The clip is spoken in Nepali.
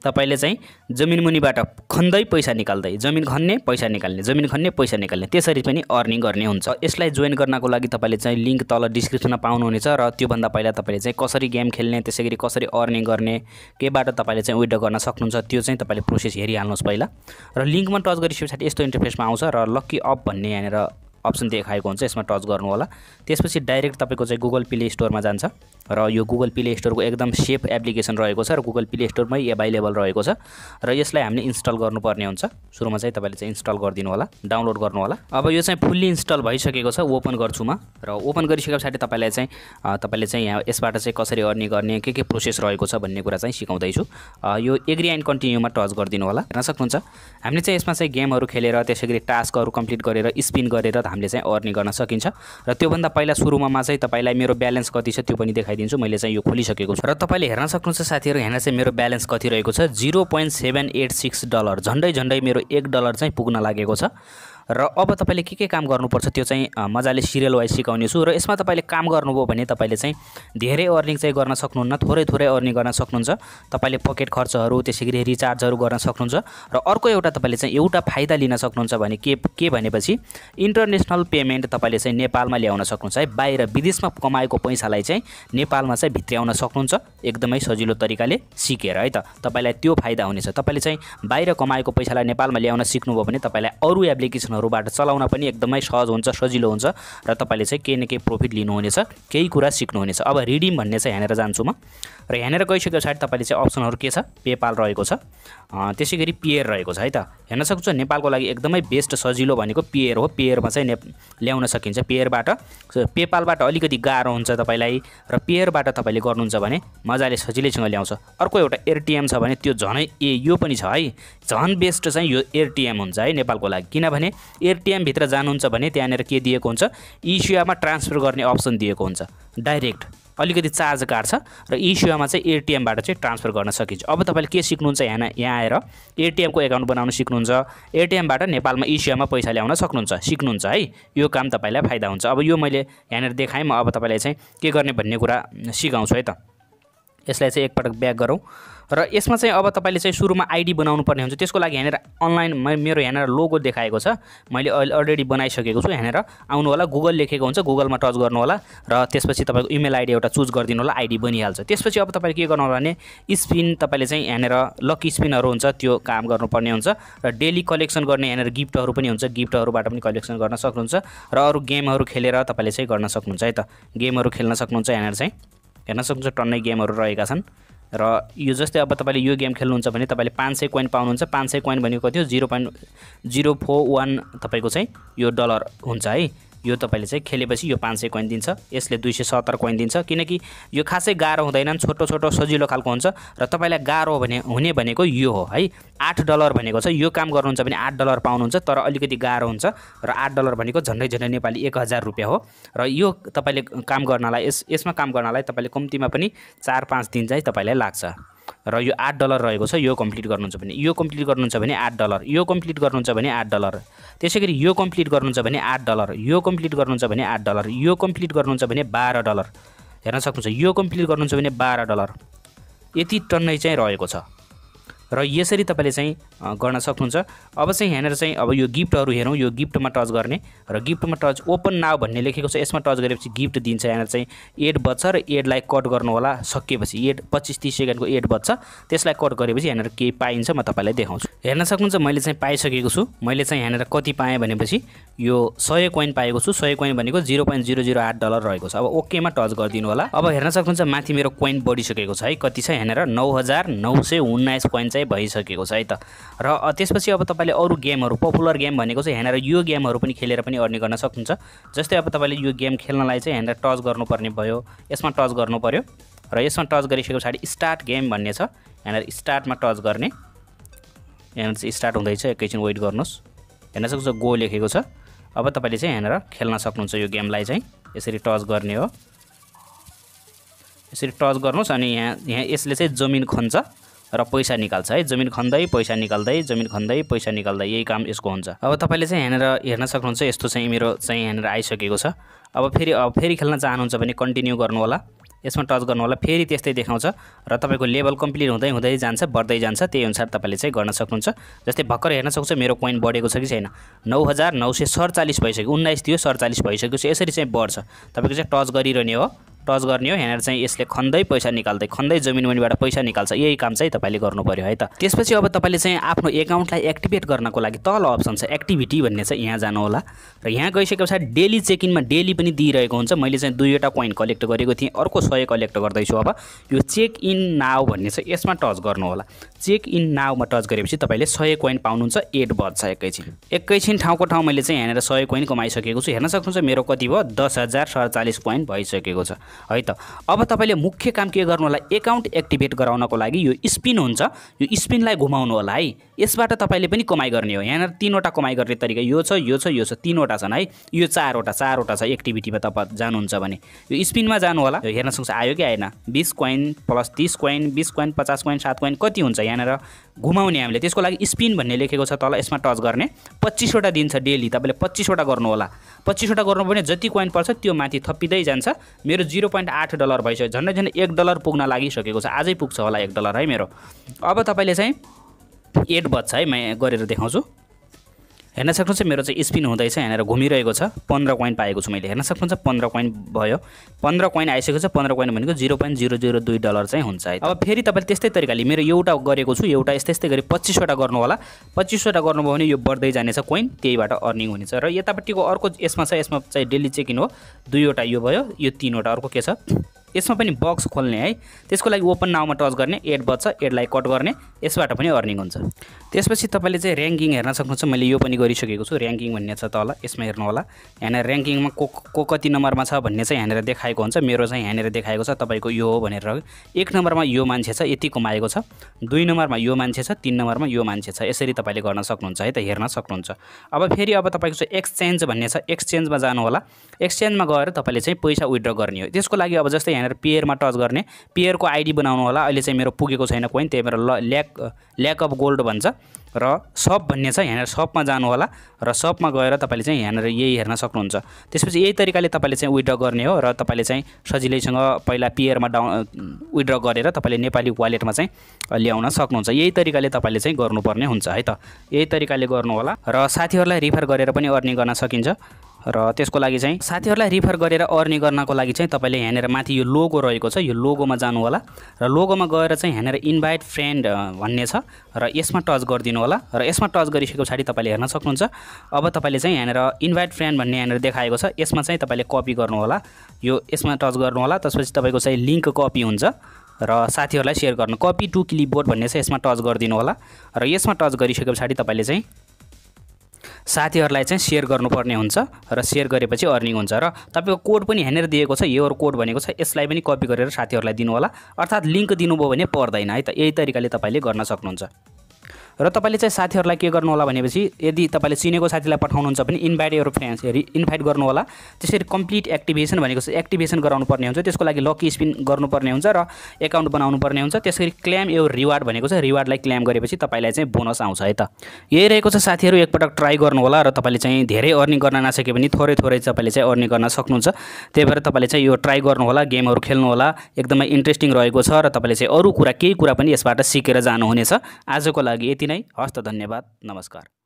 तपाईले चाहिँ जमिन मुनिबाट खन्दै पैसा निकाल्दै, जमिन खन्ने पैसा निकाल्ने, जमिन खन्ने पैसा निकाल्ने, त्यसरी पनि अर्निङ गर्ने हुन्छ। यसलाई जोइन गर्नको लागि तपाईले चाहिँ लिंक तल डिस्क्रिप्सनमा पाउनुहुनेछ र त्यो भन्दा पहिला तपाईले चाहिँ कसरी गेम खेल्ने, त्यसैगरी कसरी अर्निङ गर्ने, केबाट तपाईले चाहिँ विथड्र गर्न सक्नुहुन्छ त्यो चाहिँ तपाईले प्रोसेस हेरिहाल्नुस् पहिला। र लिंकमा टच गरिसकेपछि यस्तो इन्टरफेसमा आउँछ र लकी अप भन्ने यहाँनिर अप्सन देखाएको हुन्छ, यसमा टच गर्नु होला। त्यसपछि डाइरेक्ट तपाईको चाहिँ गुगल प्ले स्टोरमा जान्छ र यो गुगल प्ले स्टोरको एकदम सेफ एप्लिकेसन रहेको छ र गुगल प्ले स्टोरमै अभाइलेबल रहेको छ र यसलाई हामीले इन्स्टल गर्नुपर्ने हुन्छ। सुरुमा चाहिँ तपाईले चाहिँ इन्स्टल गरिदिनु होला, डाउनलोड गर्नु होला। अब यो चाहिँ फुल्ली इन्स्टल भइसकेको छ, ओपन गर्छु म र ओपन गरिसकेपछि तपाईले चाहिँ यहाँ यसबाट चाहिँ कसरी अर्निङ गर्ने, के प्रोसेस रहेको छ भन्ने कुरा चाहिँ सिकाउँदै छु। यो एग्री एन्ड कन्टिन्यूमा टच गरिदिनु होला। हेर्न सक्नुहुन्छ हामीले चाहिँ यसमा चाहिँ गेमहरु खेलेर त्यसैगरी टास्कहरु कम्प्लिट गरेर स्पिन गरेर हामीले चाहिँ अर्निङ गर्न सकिन्छ। र त्यो भन्दा पहिला सुरुमा चाहिँ तपाईलाई मेरो ब्यालेन्स कति छ त्यो पनि देखाइदिन्छु। मैले चाहिँ यो खोलिसकेको छु र तपाईले हेर्न सक्नुहुन्छ साथीहरु, यहाँ चाहिँ मेरो ब्यालेन्स कति रहेको छ, $0.786 झन्डै मेरो $1 चाहिँ पुग्न लागेको छ। र अब तपाईले के काम गर्नुपर्छ त्यो चाहिँ मजाले सिरियल वाइज सिकाउने छु। र यसमा तपाईले काम गर्नुभयो भने तपाईले चाहिँ धेरै अर्निङ चाहिँ गर्न सक्नुहुन्न, थोरै अर्निङ गर्न सक्नुहुन्छ। तपाईले पकेट खर्चहरु त्यसैगरी रिचार्जहरु गर्न सक्नुहुन्छ। र अर्को एउटा तपाईले चाहिँ एउटा फाइदा लिन सक्नुहुन्छ भने के भनेपछि इन्टरनेशनल पेमेन्ट तपाईले चाहिँ नेपालमा ल्याउन सक्नुहुन्छ है। बाहिर विदेशमा कमाएको पैसालाई चाहिँ नेपालमा चाहिँ भित्र्याउन सक्नुहुन्छ एकदमै सजिलो तरिकाले सिकेर है त। तपाईलाई त्यो फाइदा हुनेछ। तपाईले चाहिँ बाहिर कमाएको पैसालाई नेपालमा ल्याउन सिक्नुभयो भने तपाईलाई अरु एप्लिकेसनहरुबाट चलाउन पनि एकदमै सहज हुन्छ, सजिलो हुन्छ र तपाईले चाहिँ केही न केही प्रॉफिट लिनुहुनेछ, केही कुरा सिक्नुहुनेछ। अब रिडीम भन्ने चाहिँ यहाँनेर जान्छु म र यहाँनेर गइसकेपछि तपाईले चाहिँ अप्सनहरु के छ, पेपाल रहेको छ, त्यसैगरी पेयर रहेको छ है त। हेर्न सक्नुहुन्छ नेपालको लागि एकदमै बेस्ट सजिलो भनेको पेयर हो। पेयरमा चाहिँ ल्याउन सकिन्छ। पेयरबाट पेपालबाट अलिकति गाह्रो हुन्छ तपाईलाई र पेयरबाट तपाईले गर्नुहुन्छ भने मजाले सजिलैसँग ल्याउँछ। अर्को एउटा एयरटीएम छ भने त्यो झनै यो पनि छ है, झन बेस्ट चाहिँ यो एयरटीएम हुन्छ है नेपालको लागि। किनभने एयरटीएम भित्र जानुहुन्छ भने त्यहाँनेर के दिएको हुन्छ, इस्युआमा ट्रान्सफर गर्ने अप्सन दिएको हुन्छ। डाइरेक्ट अलिकति चार्ज काट्छ र इस्युआमा चाहिँ एयरटीएमबाट चाहिँ ट्रान्सफर गर्न सकिन्छ। अब तपाईले के सिक्नुहुन्छ, यहाँ आएर एयरटीएमको एकाउन्ट बनाउन सिक्नुहुन्छ, एयरटीएमबाट नेपालमा इस्युआमा पैसा ल्याउन सिक्नुहुन्छ है। यो काम तपाईलाई फाइदा हुन्छ। अब यो मैले यहाँनेर देखाएँ, म अब तपाईलाई चाहिँ के गर्ने भन्ने कुरा सिकाउँछु है त। यसलाई चाहिँ एकपटक ब्याक गरौँ र यसमा चाहिँ अब तपाईले चाहिँ सुरुमा आईडी बनाउनु पर्ने हुन्छ। त्यसको लागि यहाँनेर अनलाइन मेरो यहाँनेर लोगो देखाएको छ, मैले अलरेडी बनाइसकेको छु। यहाँनेर आउनु होला, गुगल लेखेको हुन्छ, गुगलमा टच गर्नु होला र त्यसपछि तपाईको इमेल आईडी एउटा चुज गरिदिनु होला, आईडी बनिहाल्छ। त्यसपछि अब तपाईले के गर्नु होला भने स्पिन तपाईले चाहिँ यहाँनेर लकी स्पिनहरु हुन्छ त्यो काम गर्नुपर्ने हुन्छ र डेली कलेक्सन गर्ने यहाँनेर गिफ्टहरु पनि हुन्छ, गिफ्टहरुबाट पनि कलेक्सन गर्न सक्नुहुन्छ र अरु गेमहरु खेलेर तपाईले चाहिँ गर्न सक्नुहुन्छ है त। गेमहरु खेल्न सक्नुहुन्छ। यहाँनेर चाहिँ हेर्न सक्नुहुन्छ टन्नै गेमहरु रहेका छन् र यो जस्तै अब तपाईले यो गेम खेल्नुहुन्छ भने तपाईले 500 कोइन पाउनुहुन्छ। 500 कोइन भनेको कति हो, 0.041 तपाईको चाहिँ यो डलर हुन्छ है। यो तपाईले चाहिँ खेलेपछि यो 500 कोइन दिन्छ, यसले 270 कोइन दिन्छ। किनकि यो खासै गाह्रो हुँदैन, छोटो सजिलो खालको हुन्छ र तपाईलाई गाह्रो हुने भनेको यो हो है। $8 भनेको छ, यो काम गर्नुहुन्छ भने $8 पाउनुहुन्छ, तर अलिकति गाह्रो हुन्छ र $8 भनेको झन्डै नेपाली 1000 रुपैयाँ हो। र यो तपाईले काम गर्नलाई यसमा काम गर्नलाई तपाईले कम्तीमा पनि 4-5 दिन चाहिँ तपाईलाई लाग्छ। र यो $8 रहेको छ। यो कम्प्लिट गर्नुहुन्छ भने $8, यो कम्प्लिट गर्नुहुन्छ भने $8, त्यसैगरी यो कम्प्लिट गर्नुहुन्छ भने $8, यो कम्प्लिट गर्नुहुन्छ भने $8, यो कम्प्लिट गर्नुहुन्छ भने $12। हेर्न सक्नुहुन्छ यो कम्प्लिट गर्नुहुन्छ भने $12 यति टन्नै चाहिँ रहेको छ र यसरी तपाईले चाहिँ गर्न सक्नुहुन्छ। अब चाहिँ यहाँनेर चाहिँ अब यो गिफ्टहरु हेरौँ। यो गिफ्टमा टच गर्ने र गिफ्टमा टच ओपन नाउ भन्ने लेखेको छ, यसमा टच गरेपछि गिफ्ट दिन्छ। यहाँनेर चाहिँ एड बच्छ र एडलाई कट गर्नु होला। सकेपछि एड 25-30 सेकेन्डको एड बच्छ, त्यसलाई कट गरेपछि यहाँनेर के पाइन्छ म तपाईलाई देखाउँछु। हेर्न सक्नुहुन्छ मैले चाहिँ पाइसकेको छु। मैले चाहिँ यहाँनेर कति पाएँ भनेपछि यो 100 कोइन पाएको छु। 100 कोइन भनेको $0.008 रहेको छ। अब ओकेमा टच गरिदिनु होला। अब हेर्न सक्नुहुन्छ माथि मेरो कोइन बढिसकेको छ है। कति छ यहाँनेर 9919 कोइन चाहिँ भइसकेको छ है त। र त्यसपछि अब तपाईले अरु गेमहरु, पपुलर गेम भनेको चाहिँ यहाँनेर यो गेमहरु पनि खेलेर पनि अर्निङ गर्न सक्नुहुन्छ। जस्तै अब तपाईले यो गेम खेल्नलाई चाहिँ यहाँनेर टच गर्नुपर्ने भयो, यसमा टच गर्नु पर्यो र यसमा टच गरिसकेपछि स्टार्ट गेम भन्ने छ, यहाँनेर स्टार्टमा टच गर्ने। यहाँनेर चाहिँ स्टार्ट हुँदैछ, एकैछिन वेट गर्नुस्। हेर्न सक्नुहुन्छ गो लेखेको छ। अब तपाईले चाहिँ यहाँनेर खेल्न सक्नुहुन्छ। यो गेमलाई चाहिँ यसरी टच गर्ने हो, यसरी टच गर्नुस् अनि यहाँ यसले चाहिँ जमिन खन्छ र पैसा निकाल्छ है। जमिन खन्दै पैसा निकाल्दै, जमिन खन्दै पैसा निकाल्दै, यही काम यसको हुन्छ। अब तपाईले चाहिँ यहाँनेर हेर्न सक्नुहुन्छ यस्तो चाहिँ मेरो चाहिँ यहाँनेर आइसकेको छ। अब फेरि खेल्न चाहनुहुन्छ भने कन्टिन्यू गर्नु होला। यसमा टच गर्नु होला, फेरि त्यस्तै देखाउँछ र तपाईँको लेभल कम्प्लिट हुँदै हुँदै जान्छ, बढ्दै जान्छ। त्यही अनुसार तपाईँले चाहिँ गर्न सक्नुहुन्छ। जस्तै भर्खर हेर्न सक्छ मेरो कोइन बढेको छ कि छैन, 9947 भइसक्यो, 19 थियो 47 भइसक्यो। यसरी चाहिँ बढ्छ। तपाईँको चाहिँ टच गरिरहने हो, टच गर्ने हो। यहाँनिर चाहिँ यसले खन्दै पैसा निकाल्दै, खन्दै जमिन मनीबाट पैसा निकाल्छ। यही काम चाहिँ तपाईँले गर्नु पर्यो है त। त्यसपछि अब तपाईँले चाहिँ आफ्नो एकाउन्टलाई एक्टिभेट गर्नको लागि तल अप्सन छ एक्टिभिटी भन्ने छ, यहाँ जानु होला र यहाँ गइसके पछाडि डेली चेक इनमा डेली पनि दिइरहेको हुन्छ। मैले चाहिँ 2वटा कोइन कलेक्ट गरेको थिएँ, अर्को 100 कलेक्ट गर्दैछु। अब यो चेक इन नाउ भन्ने छ, यसमा टच गर्नु होला। चेक इन नाउमा टच गरेपछि तपाईँले 100 कोइन पाउनुहुन्छ। एड बज्छ एकैछिन ठाउँको ठाउँ मैले चाहिँ यहाँनिर 100 कोइन कमाइसकेको छु। हेर्न सक्नुहुन्छ मेरो कति भयो, 10,047 कोइन भइसकेको छ है त। अब तपाईँले मुख्य काम के गर्नु होला, एकाउन्ट एक्टिभेट गराउनको लागि यो स्पिन हुन्छ, यो स्पिनलाई घुमाउनु होला है। यसबाट तपाईँले पनि कमाइ गर्ने हो। यहाँनिर 3वटा कमाइ गर्ने तरिका यो छ, यो छ, यो छ, 3वटा छन् है। यो 4वटा छ एक्टिभिटीमा तपाईँ जानुहुन्छ भने। यो स्पिनमा जानु होला। हेर्न सक्नुहुन्छ आयो कि आएन, 20 coin plus 30 coin, 20 coin, 50 coin, 7 coin कति हुन्छ यहाँनिर घुमाउने हामीले। त्यसको लागि स्पिन भन्ने लेखेको छ तल, यसमा टच गर्ने। 25वटा दिन्छ डेली, तपाईँले 25वटा गर्नु होला। 25वटा गर्नु भने जति कोइन पर्छ त्यो माथि थपिँदै जान्छ। मेरो $0.8 भइसक्यो, झन्डै झन्डै $1 पुग्न लागिसकेको छ। आजै पुग्छ होला $1 है मेरो। अब तपाईँले चाहिँ एड बज्छ है, म गरेर देखाउँछु। हेर्न सक्नुहुन्छ मेरो चाहिँ स्पिन हुँदैछ, यहाँनिर घुमिरहेको छ। 15 कोइन पाएको छु मैले। हेर्न सक्नुहुन्छ 15 कोइन भयो, 15 कोइन आइसकेको छ। 15 कोइन भनेको $0.002 चाहिँ हुन्छ है। अब फेरि तपाईँले त्यस्तै तरिकाले मेरो एउटा गरेको छु, एउटा यस्तै गरी 25वटा गर्नु होला। 25वटा गर्नुभयो भने यो बढ्दै जानेछ कोइन, त्यहीबाट अर्निङ हुनेछ। र यतापट्टिको अर्को यसमा छ, यसमा चाहिँ डेली चेक इन हो। 2वटा यो भयो, यो 3वटा। अर्को के छ, यसमा पनि बक्स खोल्ने है। त्यसको लागि ओपन नाउमा टच गर्ने, एड बज्छ, एडलाई कट गर्ने, यसबाट पनि अर्निङ हुन्छ। त्यसपछि तपाईँले चाहिँ ऱ्याङ्किङ हेर्न सक्नुहुन्छ। मैले यो पनि गरिसकेको छु। ऱ्याङ्किङ भन्ने छ तल, यसमा हेर्नु होला। यहाँनिर ऱ्याङ्किङमा को कति नम्बरमा छ भन्ने चाहिँ यहाँनिर देखाएको हुन्छ। मेरो चाहिँ यहाँनिर देखाएको छ तपाईँको यो हो भनेर। 1 नम्बरमा यो मान्छे छ, यति कमाएको छ। 2 नम्बरमा यो मान्छे छ, 3 नम्बरमा यो मान्छे छ। यसरी तपाईँले गर्न सक्नुहुन्छ है त, हेर्न सक्नुहुन्छ। अब फेरि अब तपाईँको चाहिँ एक्सचेन्ज भन्ने छ, एक्सचेन्जमा जानु होला। एक्सचेन्जमा गएर तपाईँले चाहिँ पैसा विथड्र गर्ने हो। त्यसको लागि अब जस्तै यहाँनिर पेयरमा टच गर्ने, पेयरको आइडी बनाउनु होला। अहिले चाहिँ मेरो पुगेको छैन कोइन, त्यही भएर ल्याक अफ गोल्ड भन्छ। र सप भन्ने छ, यहाँनिर सपमा जानु होला र सपमा गएर तपाईँले चाहिँ यहाँनिर यही हेर्न सक्नुहुन्छ। त्यसपछि यही तरिकाले तपाईँले चाहिँ विथड्र गर्ने हो र तपाईँले चाहिँ सजिलैसँग पहिला पेयरमा विथड्र गरेर तपाईँले नेपाली वालेटमा चाहिँ ल्याउन सक्नुहुन्छ। यही तरिकाले तपाईँले चाहिँ गर्नुपर्ने हुन्छ है त। यही तरिकाले गर्नु होला र साथीहरूलाई रिफर गरेर पनि अर्निङ गर्न सकिन्छ। र त्यसको लागि चाहिँ साथीहरूलाई रिफर गरेर अर्निङ गर्नको लागि चाहिँ तपाईँले यहाँनिर माथि यो लोगो रहेको छ, यो लोगोमा जानु होला र लोगोमा गएर चाहिँ यहाँनिर इन्भाइट फ्रेन्ड भन्ने छ र यसमा टच गरिदिनु होला। र यसमा टच गरिसके पछाडि तपाईँले हेर्न सक्नुहुन्छ। अब तपाईँले चाहिँ यहाँनिर इन्भाइट फ्रेन्ड भन्ने यहाँनिर देखाएको छ, यसमा चाहिँ तपाईँले कपी गर्नु होला। यो यसमा टच गर्नु होला। त्यसपछि तपाईँको चाहिँ लिङ्क कपी हुन्छ र साथीहरूलाई सेयर गर्नु। कपी टु क्लिपबोर्ड भन्ने छ, यसमा टच गरिदिनु होला। र यसमा टच गरिसके पछाडि तपाईँले चाहिँ साथीहरूलाई चाहिँ सेयर गर्नुपर्ने हुन्छ र सेयर गरेपछि अर्निङ हुन्छ। र तपाईँको कोड पनि यहाँनिर दिएको छ, यो कोड भनेको छ, यसलाई पनि कपी गरेर साथीहरूलाई दिनु होला। अर्थात् लिङ्क दिनुभयो भने पर्दैन है त। यही तरिकाले तपाईँले गर्न सक्नुहुन्छ। र तपाईँले चाहिँ साथीहरूलाई के गर्नु होला भनेपछि यदि तपाईँले चिनेको साथीलाई पठाउनुहुन्छ भने इन्भाइट योर फ्रेन्ड्स इन्भाइट गर्नु होला। त्यसरी कम्प्लिट एक्टिभेसन भनेको चाहिँ एक्टिभेसन गराउनु पर्ने हुन्छ। त्यसको लागि लकी स्पिन गर्नुपर्ने हुन्छ र एकाउन्ट बनाउनु पर्ने हुन्छ। त्यसरी क्लेम योर रिवार्ड भनेको चाहिँ रिवार्डलाई क्लेम गरेपछि तपाईँलाई चाहिँ बोनस आउँछ है त। यही रहेको छ साथीहरू, एकपटक ट्राई गर्नु होला र तपाईँले चाहिँ धेरै अर्निङ गर्न नसके पनि थोरै तपाईँले चाहिँ अर्निङ गर्न सक्नुहुन्छ। त्यही भएर तपाईँले चाहिँ यो ट्राई गर्नु होला, गेमहरू खेल्नु होला। एकदमै इन्ट्रेस्टिङ रहेको छ र तपाईँले चाहिँ अरू कुरा केही कुरा पनि यसबाट सिकेर जानुहुनेछ। आजको लागि यति नै। हस्त, धन्यवाद, नमस्कार।